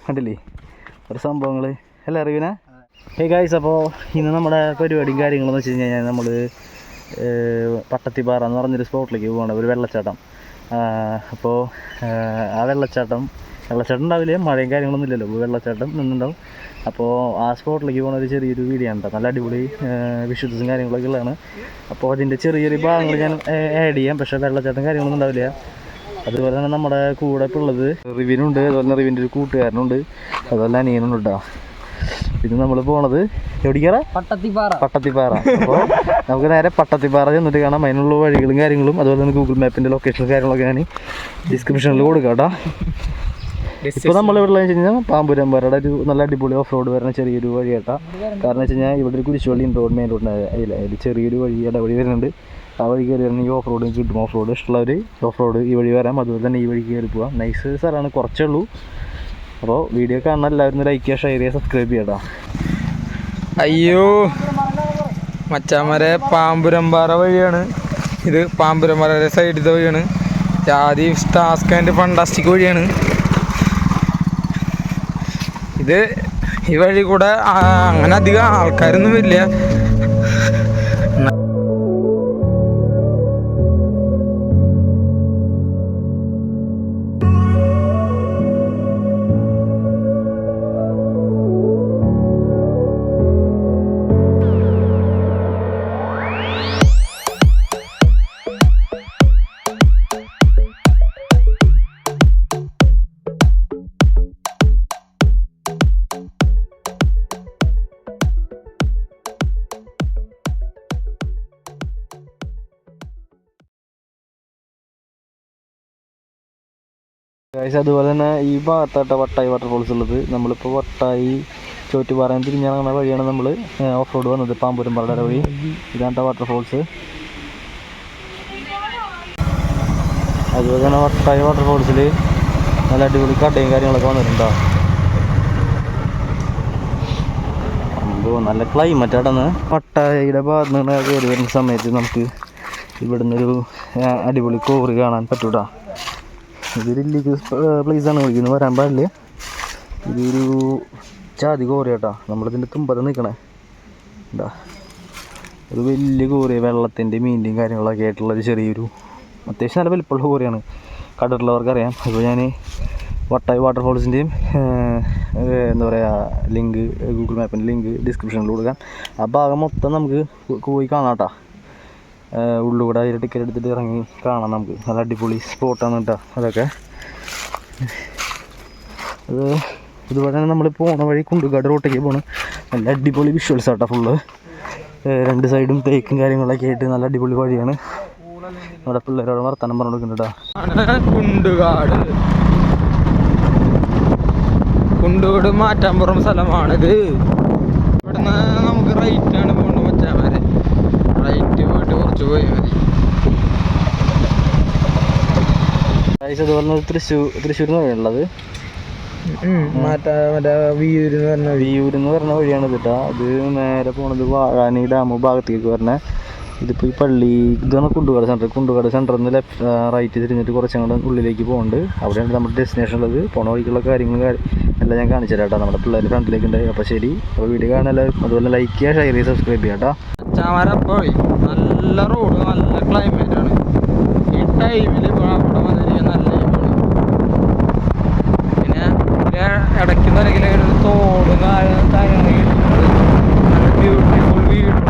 കണ്ടില്ലേ ഒരു സംഭവങ്ങൾ അല്ലേ അറിവിനെ. ഗായ്സ്, അപ്പോൾ ഇന്ന് നമ്മുടെ പരിപാടിയും കാര്യങ്ങളെന്ന് വെച്ച് കഴിഞ്ഞാൽ നമ്മൾ പട്ടത്തിപ്പാറ എന്ന് പറഞ്ഞൊരു സ്പോട്ടിലേക്ക് പോകണം, ഒരു വെള്ളച്ചാട്ടം. അപ്പോൾ ആ വെള്ളച്ചാട്ടം ഉണ്ടാവില്ലേ, മഴയും കാര്യങ്ങളൊന്നും ഇല്ലല്ലോ, വെള്ളച്ചാട്ടം നിന്നുണ്ടാവും. അപ്പോൾ ആ സ്പോട്ടിലേക്ക് പോകുന്ന ഒരു ചെറിയൊരു വീഡിയോ ആണ്, നല്ല അടിപൊളി വിഷ്വൽസും കാര്യങ്ങളൊക്കെ ഉള്ളതാണ്. അപ്പോൾ അതിൻ്റെ ചെറിയ ഭാഗങ്ങൾ ഞാൻ ആഡ് ചെയ്യാം, പക്ഷേ വെള്ളച്ചാട്ടം കാര്യങ്ങളൊന്നും ഉണ്ടാവില്ല. അതുപോലെ തന്നെ നമ്മുടെ കൂടെ ഇപ്പോൾ ഉള്ളത് റിവിനുണ്ട്, അതുപോലെ തന്നെ റിവിൻ്റെ ഒരു കൂട്ടുകാരനുണ്ട്, അതുപോലെ അനിയനുണ്ട് കേട്ടോ. പിന്നെ നമ്മൾ പോണത് എവിടേക്കാണ്? പട്ടത്തിപ്പാറ. അപ്പോൾ നമുക്ക് നേരെ പട്ടത്തിപ്പാറ ചെന്നിട്ട് കാണാം. അതിനുള്ള വഴികളും കാര്യങ്ങളും അതുപോലെ തന്നെ ഗൂഗിൾ മാപ്പിൻ്റെ ലൊക്കേഷനും കാര്യങ്ങളൊക്കെ ഞാൻ ഡിസ്ക്രിപ്ഷനിൽ കൊടുക്കാം കേട്ടോ. ഇപ്പോൾ നമ്മളിവിടെ വെച്ച് കഴിഞ്ഞാൽ പാമ്പുരമ്പാറയുടെ ഒരു നല്ല അടിപൊളി ഓഫ് റോഡ് വരുന്ന ചെറിയൊരു വഴി കേട്ടോ. കാരണം വെച്ച് കഴിഞ്ഞാൽ ഇവിടെ ഒരു കുരിശുവള്ളി റോഡ്, മെയിൻ റോഡിന് അതിൽ ചെറിയൊരു വഴി ഇടവഴി വരുന്നുണ്ട്. ആ വഴി കയറി വരുന്ന ഈ ഓഫ് റോഡ് കിട്ടും. ഓഫ് റോഡ് ഇഷ്ടമുള്ളവർ ഓഫ് റോഡ് ഈ വഴി വരാം, അതുപോലെ തന്നെ ഈ വഴി കയറി പോവാം. നൈസ് സ്ഥലമാണ്, കുറച്ചേ ഉള്ളൂ. അപ്പോൾ വീഡിയോ കാണാൻ എല്ലാവരും ലൈക്ക് ചെയ്യുക, ഷെയർ ചെയ്യുക, സബ്സ്ക്രൈബ് ചെയ്യട്ടോ. അയ്യോ മച്ചാമരെ പാമ്പുരമ്പാറ വഴിയാണ് ഇത്. പാമ്പുരമ്പാറ സൈഡിലത്തെ വഴിയാണ്. ആദ്യം ടാസ്ക് ആൻഡ് ഫണ്ടാസ്റ്റിക് വഴിയാണ് ഇത്. ഈ വഴി കൂടെ അങ്ങനെ അധികം ആൾക്കാരൊന്നും വരില്ല. അതുപോലെ തന്നെ ഈ ഭാഗത്താട്ട വട്ടായി വാട്ടർഫോൾസ് ഉള്ളത്. നമ്മളിപ്പോൾ വട്ടായി ചോറ്റുപാറയും തിരിഞ്ഞാണ് വഴിയാണ് നമ്മൾ ഓഫ് റോഡ് വന്നത്, പാമ്പുരമ്പാറയുടെ വഴി. ഇതാണ് വാട്ടർഫോൾസ്. അതുപോലെ തന്നെ വട്ടായി വാട്ടർഫോൾസിൽ നല്ല അടിപൊളി കടയും കാര്യങ്ങളൊക്കെ വന്നിട്ടുണ്ടോ. അപ്പോൾ നല്ല ക്ലൈമറ്റ് ആടെന്ന്. വട്ടായിയുടെ ഭാഗത്ത് നിന്ന് കയറി വരുന്ന സമയത്ത് നമുക്ക് ഇവിടുന്നൊരു അടിപൊളി കോറി കാണാൻ പറ്റൂടാ. ഇതൊരു ഇല്ലീഗൽ പ്ലേസാണ്, വിളിക്കുന്നത് വരാൻ പാടില്ല. ഇതൊരു ജാതി കോറി കേട്ടോ. നമ്മളിതിൻ്റെ തുമ്പത്ത് നിൽക്കണേ എന്താ, ഒരു വലിയ കോറി, വെള്ളത്തിൻ്റെ മീനിൻ്റെയും കാര്യങ്ങളൊക്കെ ആയിട്ടുള്ളൊരു ചെറിയൊരു അത്യാവശ്യം നല്ല വലിപ്പമുള്ള കോറിയാണ്. കണ്ടിട്ടുള്ളവർക്കറിയാം. അപ്പോൾ ഞാൻ വട്ടായി വാട്ടർഫോൾസിൻ്റെയും എന്താ പറയുക ലിങ്ക്, ഗൂഗിൾ മാപ്പിൻ്റെ ലിങ്ക് ഡിസ്ക്രിപ്ഷനിൽ കൊടുക്കാം. ആ ഭാഗം മൊത്തം നമുക്ക് പോയി കാണാം കേട്ടോ. ഉള്ളിലൂടെ അതിൽ ടിക്കറ്റ് എടുത്തിട്ട് ഇറങ്ങി കാണാം നമുക്ക്. നല്ല അടിപൊളി സ്പോട്ടാണ് കേട്ടോ അതൊക്കെ. ഇതുപോലെ തന്നെ നമ്മൾ പോണ വഴി കുണ്ടുകാട് റോട്ടേക്ക് പോകണം. നല്ല അടിപൊളി വിഷ്വൽസ് ആട്ടോ ഫുള്ള്. രണ്ട് സൈഡും തേക്കും കാര്യങ്ങളൊക്കെ ആയിട്ട് നല്ല അടിപൊളി വഴിയാണ്. നമ്മുടെ പിള്ളേരോട് വർത്തമാനം പറഞ്ഞു കൊടുക്കുന്നുണ്ട്. കുണ്ടുകാട് മാറ്റാമ്പുറം സ്ഥലമാണിത്. ഇവിടുന്ന് നമുക്ക് റൈറ്റാണ് പോകേണ്ടത് മച്ചാമാരെ. റൈറ്റ് പോയിട്ട് കുറച്ച് പോയി മതി. അതുപോലെ തൃശ്ശൂർ എന്ന് പറയുള്ളത് വിയൂരെന്ന് പറഞ്ഞ വഴിയാണ് കേട്ടോ. അത് നേരെ പോണത് വാഴാനി ഡാം ഭാഗത്തേക്ക് വരണേ. ഇതിപ്പോൾ ഈ പള്ളി ഇതാണ് കുണ്ടുകാട് സെൻറ്ററിൽ നിന്ന് റൈറ്റ് തിരിഞ്ഞിട്ട് കുറച്ചങ്ങോട്ട് ഉള്ളിലേക്ക് പോകുന്നുണ്ട്. അവിടെയാണ് നമ്മുടെ ഡെസ്റ്റിനേഷൻ ഉള്ളത്. പോണ വഴിക്കുള്ള കാര്യങ്ങളും എല്ലാം ഞാൻ കാണിച്ചു തരാം കേട്ടോ. നമ്മുടെ പിള്ളേർ ഫ്രണ്ടിലേക്ക് ഉണ്ട്. അപ്പോൾ ശരി, അപ്പോൾ വീഡിയോ കാണാൻ അതുപോലെ ലൈക്ക് ചെയ്യുക, ഷെയർ ചെയ്യുക, സബ്സ്ക്രൈബ് ചെയ്യാം കേട്ടോ. പോയി നല്ല റോഡ്, നല്ല ക്ലൈമറ്റ് ആണ് ഈ ടൈമിൽ. അവിടെ വന്നിരിക്കാൻ നല്ല പിന്നെ ഇടയ്ക്ക് നിരക്കിൽ ഒരു തോട് നല്ല ബ്യൂട്ടിഫുൾ വീട്.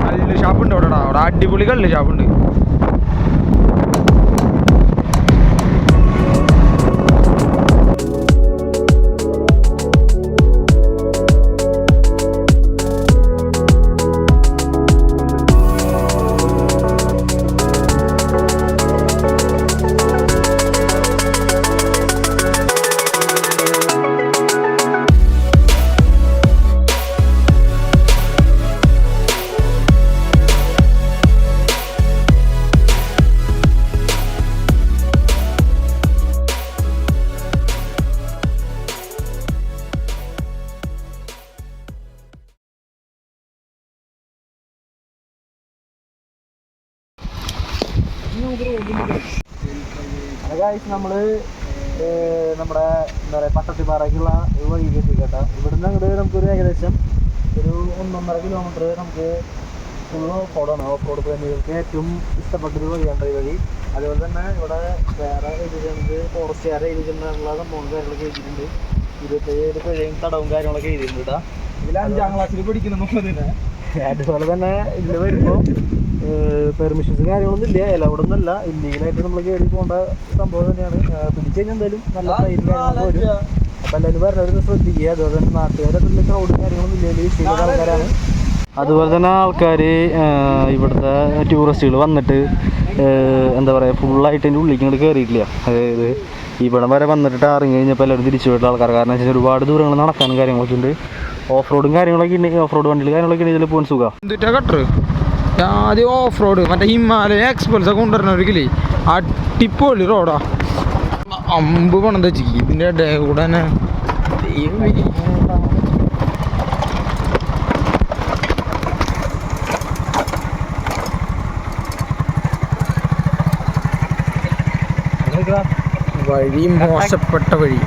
കല്ല് ഷാപ്പുണ്ട് അവിടെ അടിപൊളി കല്ല് ഷാപ്പുണ്ട്. നമ്മൾ നമ്മുടെ എന്താ പറയുക പട്ടത്തിപ്പാറയ്ക്കുള്ള വഴി എത്തിക്കട്ടെ. ഇവിടുന്ന് അങ്ങോട്ട് നമുക്കൊരു ഏകദേശം ഒരു 1.5 കിലോമീറ്റർ നമുക്ക് ഫുൾ ഓഫ് റോഡാണ്. ഓഫ് റോഡ് പ്രേമികൾക്ക് ഏറ്റവും ഇഷ്ടപ്പെട്ടൊരു വഴിയാണ് ഈ വഴി. അതുപോലെ തന്നെ ഇവിടെ വേറെ എഴുതിയിട്ടുണ്ട്, ഫോറസ്റ്റുകാരെ എഴുതിയിട്ടുള്ള സംഭവം കാര്യങ്ങളൊക്കെ എഴുതിയിട്ടുണ്ട്. 27 പിഴയും തടവും കാര്യങ്ങളൊക്കെ എഴുതിയിട്ടുണ്ട് കേട്ടോ. ഇതിൽ 5ാം ക്ലാസ്സിൽ പഠിക്കുന്ന. അതുപോലെ തന്നെ ഇതിൽ വരുമ്പോൾ പെർമിഷൻസ് കാര്യങ്ങളൊന്നും ഇല്ല, അവിടെ ഒന്നല്ല, ഇല്ലീഗലായിട്ട് നമ്മൾ കയറി പോകേണ്ട സംഭവം തന്നെയാണ്. പിടിച്ചു കഴിഞ്ഞാൽ എന്തായാലും നല്ല ഫൈൻ കാര്യങ്ങളൊക്കെ വരും. അപ്പം എല്ലാവരും പറഞ്ഞവരൊന്ന് ശ്രദ്ധിക്കുക. അതുപോലെ തന്നെ നാട്ടുകാരൊക്കെ ക്രൗഡും കാര്യങ്ങളൊന്നും ഇല്ലെങ്കിൽ വിഷയമുള്ള ആൾക്കാരാണ്. അതുപോലെ തന്നെ ആൾക്കാർ ഇവിടുത്തെ ടൂറിസ്റ്റുകൾ വന്നിട്ട് എന്താ പറയുക ഫുള്ളായിട്ട് അതിൻ്റെ ഉള്ളിലേക്ക് ഇങ്ങോട്ട് കയറിയിട്ടില്ല. അതായത് ഇവിടെ വരെ വന്നിട്ട് ഇറങ്ങി കഴിഞ്ഞപ്പോൾ എല്ലാവരും തിരിച്ചു പോയിട്ടുള്ള ആൾക്കാർ. കാരണം വെച്ചാൽ ഒരുപാട് ദൂരങ്ങൾ നടക്കാനും കാര്യങ്ങളൊക്കെ ഉണ്ട്. ഓഫ് റോഡും കാര്യങ്ങളൊക്കെ ഉണ്ടെങ്കിൽ ഓഫ് റോഡ് വണ്ടികൾ കാര്യങ്ങളൊക്കെ ഉണ്ടെങ്കിൽ ഇതിൽ പോകാൻ സുഖം. എന്തിട്ടാ കട്ടർ ആദ്യം ഓഫ് റോഡ് മറ്റേ ഹിമാലയ എക്സ്പ്രസ് കൊണ്ടുവരണവർക്കില്ലേ അടിപൊളി റോഡാ. അമ്പ് പണം തെച്ചി ഇതിൻ്റെ ഇടയിൽ കൂടെ തന്നെ വഴി മോശപ്പെട്ട വഴി.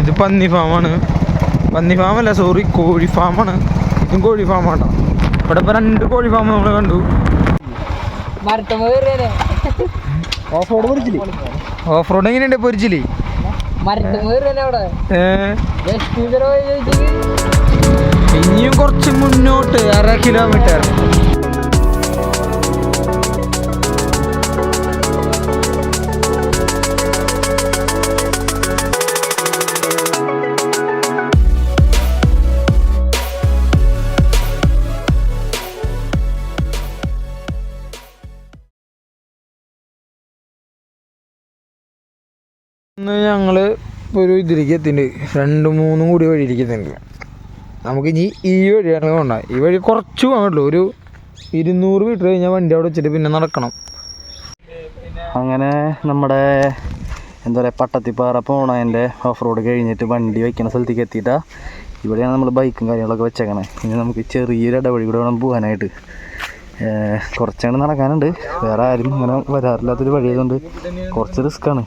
ഇത് പന്നി ഫാമാണ്. പന്നി ഫാമല്ല, സോറി, കോഴി ഫാമാണ്. ഇതും കോഴി ഫാമാട്ടോ. ഇവിടെ ഇപ്പോൾ 2 കോഴി ഫാം നമ്മൾ കണ്ടു. ഓഫ് റോഡ് എങ്ങനെയുണ്ട് പൊരിച്ചില്ലേ? ഇനിയും കുറച്ച് മുന്നോട്ട് 1/2 കിലോമീറ്റർ. ഞങ്ങൾ ഒരു ഇതിലേക്ക് എത്തിയിട്ടുണ്ട്. 2-3 കൂടി വഴിയിലേക്ക് എത്തിയിട്ടുണ്ട്. നമുക്ക് ഇനി ഈ വഴിയാണ് പോകണ്ട. ഈ വഴി കുറച്ച് പോകാനുള്ളൂ. ഒരു 200 മീറ്റർ കഴിഞ്ഞാൽ വണ്ടി അവിടെ വെച്ചിട്ട് പിന്നെ നടക്കണം. അങ്ങനെ നമ്മുടെ എന്താ പറയുക പട്ടത്തിപ്പാറ പോണതിൻ്റെ ഓഫ് റോഡ് കഴിഞ്ഞിട്ട് വണ്ടി വയ്ക്കുന്ന സ്ഥലത്തേക്ക് എത്തിയിട്ടാണ്. ഇവിടെയാണ് നമ്മൾ ബൈക്കും കാര്യങ്ങളൊക്കെ വെച്ചേക്കണേ. ഇനി നമുക്ക് ചെറിയൊരു ഇടവഴി കൂടെ വേണം പോകാനായിട്ട്. കുറച്ചാണ് നടക്കാനുണ്ട്. വേറെ ആരും അങ്ങനെ വരാറില്ലാത്തൊരു വഴി ആയതുകൊണ്ട് കുറച്ച് റിസ്ക്കാണ്.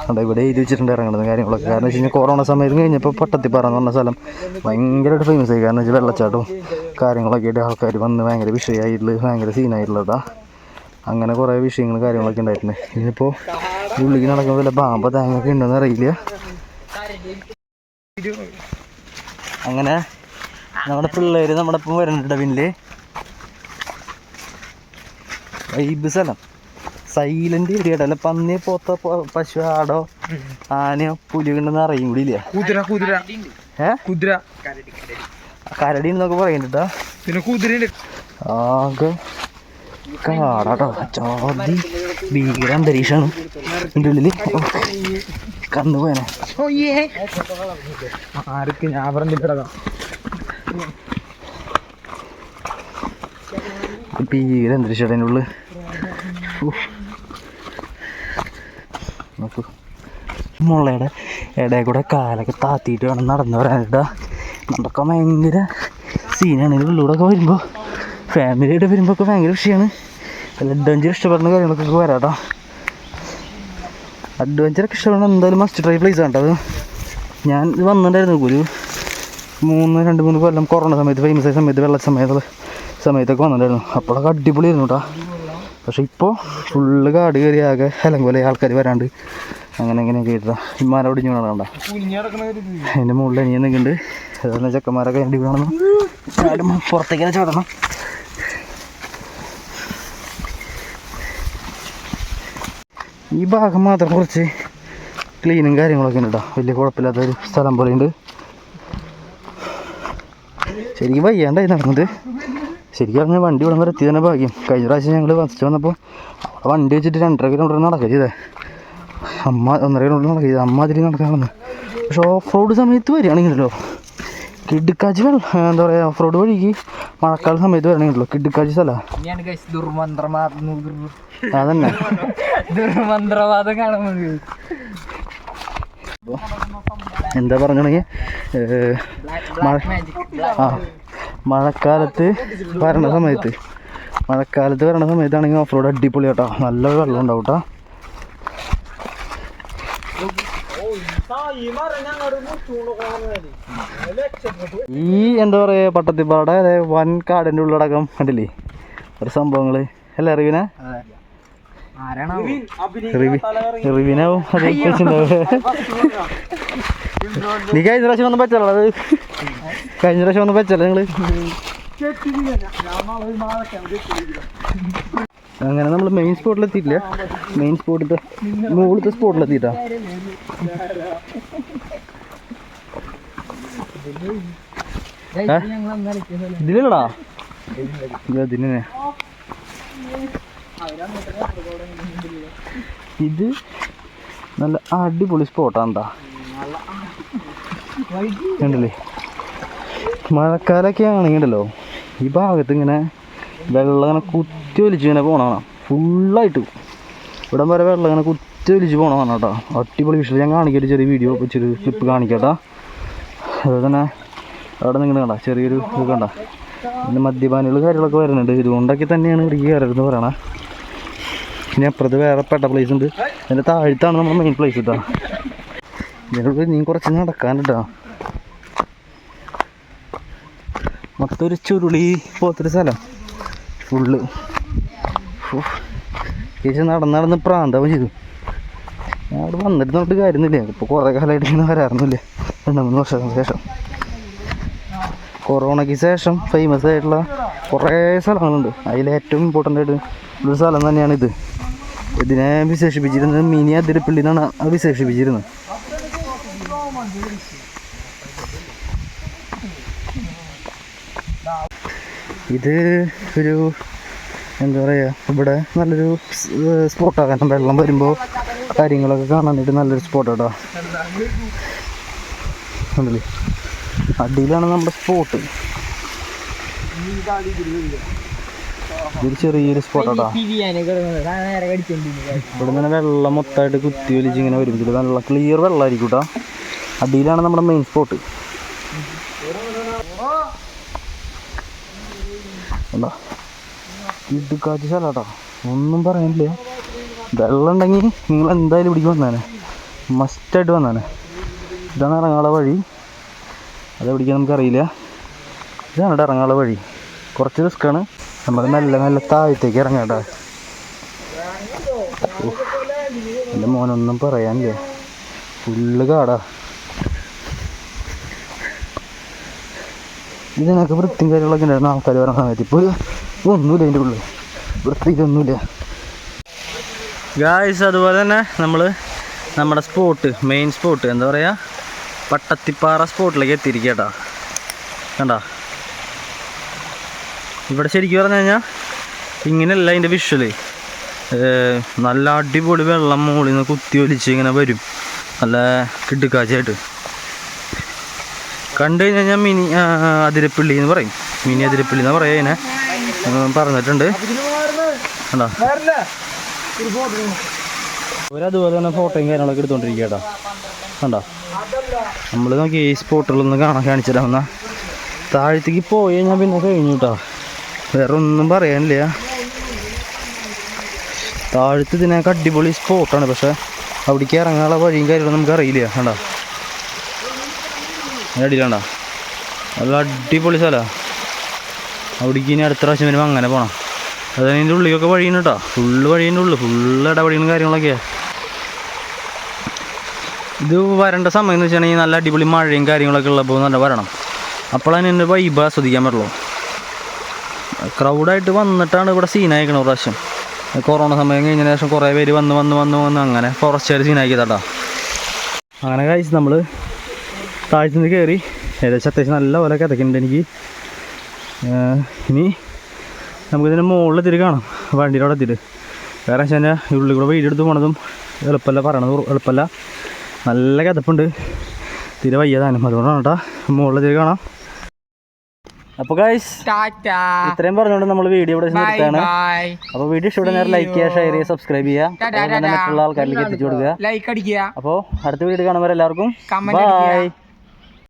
അവിടെ ഇവിടെ എഴുതി വെച്ചിട്ടുണ്ട് ഇറങ്ങുന്നത് കാര്യങ്ങളൊക്കെ. കാരണം വെച്ച് കഴിഞ്ഞാൽ കൊറോണ സമയത്ത് കഴിഞ്ഞപ്പോൾ പട്ടത്തിപ്പാറ എന്ന് പറഞ്ഞ സ്ഥലം ഭയങ്കരമായിട്ട് ഫേമസ് ആയി. കാരണം വെച്ചാൽ വെള്ളച്ചാട്ടവും കാര്യങ്ങളൊക്കെ ആയിട്ട് ആൾക്കാർ വന്ന് ഭയങ്കര വിഷയമായിട്ടുള്ള ഭയങ്കര സീനായിട്ടുള്ളതാ. അങ്ങനെ കുറേ വിഷയങ്ങൾ കാര്യങ്ങളൊക്കെ ഉണ്ടായിട്ടുണ്ട്. ഇനിയിപ്പോൾ ഉള്ളിലേക്ക് നടക്കുമ്പോൾ വല്ല പാമ്പ തേങ്ങൊക്കെ ഉണ്ടോയെന്ന് അറിയില്ല. അങ്ങനെ നമ്മുടെ പിള്ളേർ നമ്മുടെ ഇപ്പം വരുന്നുണ്ട്. പിന്നെ വൈബ് സ്ഥലം സൈലന്റ് ഏരിയ അല്ല. പന്നി, പോത്ത, പശു, ആടോ, ആനയോ, പുലിയോ ഉണ്ടെന്ന് അറിയും കൂടി ഇല്ല. കരടി എന്നൊക്കെ പറയുന്നുണ്ട്. പിന്നെ കുതിര ആകെ കാടാട്ടോ. ചാതി ഭീകര അന്തരീക്ഷമാണ് ഇതിൻ്റെ ഉള്ളിൽ. കന്നു പോയനെ ആർക്ക് ഞാൻ പറഞ്ഞിട്ടാ ഭീകര അന്തരീക്ഷം അതിൻ്റെ ഉള്ളിൽ. നോക്കൂ, മുളയുടെ ഇടയിൽ കൂടെ കാലൊക്കെ താത്തിയിട്ട് വേണം നടന്നു വരാനിട്ടാ. നടക്കാൻ ഭയങ്കര സീനാണ്. ഇതിൻ്റെ ഉള്ളിലൂടെയൊക്കെ വരുമ്പോൾ ഫാമിലിയായിട്ട് വരുമ്പോൾ ഒക്കെ ഭയങ്കര വിഷയമാണ്. അഡ്വഞ്ചർ ഇഷ്ടപ്പെടുന്ന കാര്യങ്ങളൊക്കെ വരാട്ടോ. അഡ്വഞ്ചറൊക്കെ ഇഷ്ടപ്പെടുന്ന എന്തായാലും മസ്റ്റ് ട്രൈ പ്ലേസ് ആണ് കേട്ടോ. അത് ഞാൻ ഇത് വന്നിട്ടുണ്ടായിരുന്നു ഒരു 2-3 കൊല്ലം കൊറോണ സമയത്ത്, ഫേമസ് ആയ സമയത്ത്, വെള്ള സമയത്തൊക്കെ വന്നിട്ടുണ്ടായിരുന്നു. അപ്പോഴൊക്കെ അടിപൊളിയായിരുന്നു കേട്ടോ. പക്ഷെ ഇപ്പോൾ ഫുള്ള് കാട് കയറി ആകെ പോലെ ആൾക്കാർ വരാണ്ട് അങ്ങനെയൊക്കെ കേട്ടാ. ഇമാരെ ഒടിഞ്ഞു വേണണ്ട. അതിൻ്റെ മുകളിൽ അനിയൻ നിൽക്കുന്നുണ്ട്. അതുപോലെ ചെക്കന്മാരൊക്കെ വേണ്ടി വേണം ചാടും, പുറത്തേക്ക് ചാടണം. ഈ ഭാഗം മാത്രം കുറച്ച് ക്ലീനും കാര്യങ്ങളൊക്കെ ഉണ്ട് കേട്ടോ. വലിയ കുഴപ്പമില്ലാത്തൊരു സ്ഥലം പോലെയുണ്ട്. ശരിക്കും വയ്യാണ്ടായി നടന്നത്. ശരിക്കും പറഞ്ഞാൽ വണ്ടി ഇവിടെ വരെ എത്തി തന്നെ ഭാഗ്യം. കഴിഞ്ഞ പ്രാവശ്യം ഞങ്ങൾ ഫസ്റ്റ് വന്നപ്പോൾ അവിടെ വണ്ടി വെച്ചിട്ട് 2.5 കിലോമീറ്റർ നടക്കുക ചെയ്തേ. 1.5 കിലോമീറ്റർ നടക്കുക ചെയ്തത്. അമ്മ അതിരി നടക്കാമെന്ന്. പക്ഷെ ഓഫ് റോഡ് സമയത്ത് വരികയാണെങ്കിലല്ലോ കിടുക്കാച്ചി എന്താ പറയുക ഓഫ് റോഡ് വഴിക്ക് മഴക്കാല സമയത്ത് വരണമെങ്കിലോ കിടുക്കാച്ചി സ്ഥലമാണ്. അതന്നെ ദുർമന്ത്രവാദം കാണുന്നത് എന്താ പറഞ്ഞിട്ടുണ്ടെങ്കിൽ മഴക്കാലത്ത് വരണ സമയത്താണെങ്കിൽ ഓഫ് റോഡ് അടിപൊളി കേട്ടോ. നല്ല വെള്ളം ഉണ്ടാവും കേട്ടോ. ഈ എന്താ പറയുക പട്ടത്തിപ്പാടെ വൻ കാടിൻ്റെ ഉള്ളടക്കം കണ്ടില്ലേ ഒരു സംഭവങ്ങൾ അല്ലേ റിവിനെ? റിവിനാവും അത് വെച്ചിട്ടുണ്ടാവും. നീ കഴിഞ്ഞ പ്രാവശ്യം ഒന്നും പറ്റല്ലോ അത് നിങ്ങള് അങ്ങനെ നമ്മൾ മെയിൻ സ്പോട്ടിലെത്തിയിട്ടില്ല. മെയിൻ സ്പോട്ടിലത്തെ മുകളിലത്തെ സ്പോട്ടിലെത്തിയിട്ടാ. ഇതിലടാ ഇതിനെ ഇത് നല്ല അടിപൊളി സ്പോട്ടാണ്ടാ കണ്ടില്ലേ. മഴക്കാലൊക്കെ ആണെങ്കിലോ ഈ ഭാഗത്ത് ഇങ്ങനെ വെള്ളം ഇങ്ങനെ കുത്തി ഒലിച്ച് ഇങ്ങനെ പോകണം ഫുള്ളായിട്ട്. ഇവിടം വരെ വെള്ളം ഇങ്ങനെ കുത്തി ഒലിച്ച് പോകണം കേട്ടോ. അടിപൊളി വിഷയം ഞാൻ കാണിക്കാം, ചെറിയ വീഡിയോ ചെറിയ ക്ലിപ്പ് കാണിക്കാട്ടോ. അതുപോലെ തന്നെ അവിടെ നിങ്ങൾ കണ്ട ചെറിയൊരു ഇത് കണ്ട പിന്നെ മദ്യപാനികൾ കാര്യങ്ങളൊക്കെ വരുന്നുണ്ട്. ഇതുകൊണ്ടൊക്കെ തന്നെയാണ് ഇടുക്കി കയറരുതെന്ന് പറയണേ. ഇനി അപ്പുറത്ത് വേറെ പെട്ട പ്ലേസ് ഉണ്ട്. അതിൻ്റെ താഴത്താണ് നമ്മുടെ മെയിൻ പ്ലേസ് കേട്ടോ. ഇതിനോട് നീ കുറച്ച് നടക്കാനിട്ടാ. മൊത്തം ഒരു ചുരുളി പോലത്തൊരു സ്ഥലം ഫുള്ള്. ചേച്ചി നടന്ന് പ്രാന്താവും ചെയ്തു. ഞാൻ അവിടെ വന്നിട്ട് നോട്ട് കാര്യമൊന്നുമില്ല. ഇപ്പോൾ കുറേ കാലമായിട്ട് ഇങ്ങനെ വരാറൊന്നുമില്ല. 2-3 വർഷത്തിന് ശേഷം കൊറോണയ്ക്ക് ശേഷം ഫേമസ് ആയിട്ടുള്ള കുറേ സ്ഥലങ്ങളുണ്ട്. അതിലേറ്റവും ഇമ്പോർട്ടൻ്റ് ആയിട്ട് ഒരു സ്ഥലം തന്നെയാണ് ഇത്. ഇതിനെ വിശേഷിപ്പിച്ചിരുന്നത് മിനി അതിരപ്പള്ളി എന്നാണ് അത് വിശേഷിപ്പിച്ചിരുന്നത്. ഇത് ഒരു എന്താ പറയുക ഇവിടെ നല്ലൊരു സ്പോട്ടാണ്. വെള്ളം വരുമ്പോൾ കാര്യങ്ങളൊക്കെ കാണാനായിട്ട് നല്ലൊരു സ്പോട്ട് കേട്ടോ. ഉണ്ടല്ലേ അടിയിലാണ് നമ്മുടെ സ്പോട്ട്. ഇതൊരു ചെറിയൊരു സ്പോട്ടാട്ടോ. ഇവിടെ നിന്ന് വെള്ളം മൊത്തമായിട്ട് കുത്തി ഒലിച്ച് ഇങ്ങനെ വരും. ഇതിൽ നല്ല ക്ലിയർ വെള്ളമായിരിക്കും കേട്ടോ. അടിയിലാണ് നമ്മുടെ മെയിൻ സ്പോട്ട്. എന്താ ഇടുക്കാച്ചി സ്ഥലം കേട്ടോ, ഒന്നും പറയാനില്ല. വെള്ളം ഉണ്ടെങ്കിൽ നിങ്ങൾ എന്തായാലും ഇവിടേക്ക് വന്നേനെ, മസ്റ്റായിട്ട് വന്നേനെ. ഇതാണ് ഇറങ്ങാനുള്ള വഴി. അതെവിടേക്കാണ് നമുക്കറിയില്ല. ഇതാണ് ഇറങ്ങാനുള്ള വഴി. കുറച്ച് റിസ്ക്കാണ്. നമ്മൾ മെല്ലെ താഴത്തേക്ക് ഇറങ്ങാം കേട്ടോ. എൻ്റെ മോനൊന്നും പറയാനില്ല, ഫുള്ള് കാടാ. ഇതിനൊക്കെ വൃത്തിയും കാര്യങ്ങളൊക്കെ ഉണ്ടായിരുന്നു ആൾക്കാർ വരുന്ന സമയത്ത്. ഇപ്പോൾ ഒന്നുമില്ല അതിൻ്റെ ഉള്ളിൽ, വൃത്തി ഇതൊന്നുമില്ല ഗായ്സ്. അതുപോലെ തന്നെ നമ്മൾ നമ്മുടെ സ്പോട്ട് മെയിൻ സ്പോട്ട് എന്താ പറയുക പട്ടത്തിപ്പാറ സ്പോട്ടിലേക്ക് എത്തിയിരിക്കുക കേട്ടോ. കണ്ടോ ഇവിടെ ശരിക്കും പറഞ്ഞു കഴിഞ്ഞാൽ ഇങ്ങനെയല്ല അതിൻ്റെ വിഷ്വല്. നല്ല അടിപൊളി വെള്ളം മുകളിൽ നിന്ന് കുത്തി ഒലിച്ച് ഇങ്ങനെ വരും, നല്ല കിടുക്കാച്ചായിട്ട്. കണ്ടു കഴിഞ്ഞാൽ മിനി അതിരപ്പള്ളി എന്ന് പറയും. മിനി അതിരപ്പള്ളി എന്ന് പറയാം അതിനെ പറഞ്ഞിട്ടുണ്ട്. കണ്ടോ അവരതുപോലെ തന്നെ ഫോട്ടോയും കാര്യങ്ങളൊക്കെ എടുത്തുകൊണ്ടിരിക്കുക കേട്ടോ. കണ്ടോ നമ്മൾ നോക്കി ഈ സ്പോട്ടുകളൊന്ന് കാണിച്ചു തരാമെന്ന. താഴത്തേക്ക് പോയി കഴിഞ്ഞാൽ പിന്നെ കഴിഞ്ഞു കേട്ടോ, വേറെ ഒന്നും പറയാനില്ല. താഴത്ത് ഇതിനൊക്കെ അടിപൊളി സ്പോട്ടാണ്, പക്ഷെ അവിടേക്ക് ഇറങ്ങാനുള്ള വഴിയും കാര്യങ്ങളും നമുക്ക് അറിയില്ല. കണ്ടോ അടിയിലാണ്ടോ നല്ല അടിപൊളി സ്ഥലമാണ്. അവിടേക്ക് ഇനി അടുത്ത പ്രാവശ്യം വരുമ്പോൾ അങ്ങനെ പോകണം. അതിൻ്റെ ഉള്ളിലൊക്കെ വഴിയുണ്ട് കേട്ടോ, ഫുള്ള് വഴിയുടെ ഉള്ളു, ഫുള്ള് ഇടവഴിയും കാര്യങ്ങളൊക്കെയാണ്. ഇത് വരേണ്ട സമയം എന്ന് വെച്ചിട്ടുണ്ടെങ്കിൽ നല്ല അടിപൊളി മഴയും കാര്യങ്ങളൊക്കെ ഉള്ളപ്പോൾ നല്ല വരണം. അപ്പോഴാണ് എൻ്റെ വൈബ് ആസ്വദിക്കാൻ പറ്റുള്ളൂ. ക്രൗഡായിട്ട് വന്നിട്ടാണ് ഇവിടെ സീനായിക്കണം പ്രാവശ്യം. കൊറോണ സമയം കഴിഞ്ഞതിന് ശേഷം കുറേ പേര് വന്ന് അങ്ങനെ ഫോറസ്റ്റുകാർ സീനാക്കിയതാട്ടോ. അങ്ങനെ കഴിച്ച് നമ്മൾ താഴ്ത്തു നിന്ന് കയറി ഏകദേശം അത്യാവശ്യം നല്ല പോലെ കിതക്കുന്നുണ്ട് എനിക്ക്. ഇനി നമുക്കിതിൻ്റെ മുകളിൽ എത്തിയിട്ട് കാണാം, വണ്ടിയുടെ അവിടെ എത്തിയിട്ട്. വേറെ വെച്ചാൽ ഉള്ളിൽ കൂടെ വീഡിയോ എടുത്ത് പോണതും എളുപ്പമല്ല, പറയണത് എളുപ്പമല്ല, നല്ല കിതപ്പുണ്ട്, തീരെ വയ്യാതാനും. അതുകൊണ്ടാണ് കേട്ടോ മുകളിൽ എത്തിയിട്ട് കാണാം. അപ്പോൾ ഗൈസ് ഇത്രയും പറഞ്ഞുകൊണ്ട് നമ്മൾ വീഡിയോ ഇവിടെ നിർത്താണ്. അപ്പോൾ വീഡിയോ ഇഷ്ടപ്പെടുന്ന ലൈക്ക് ചെയ്യുക, ഷെയർ ചെയ്യുക, സബ്സ്ക്രൈബ് ചെയ്യുക, മറ്റുള്ള ആൾക്കാരിലേക്ക് എത്തിച്ചു കൊടുക്കുക. ലൈക്ക് അടിക്കുക. അപ്പോൾ അടുത്ത വീഡിയോ കാണുമ്പോൾ എല്ലാവർക്കും ബൈ.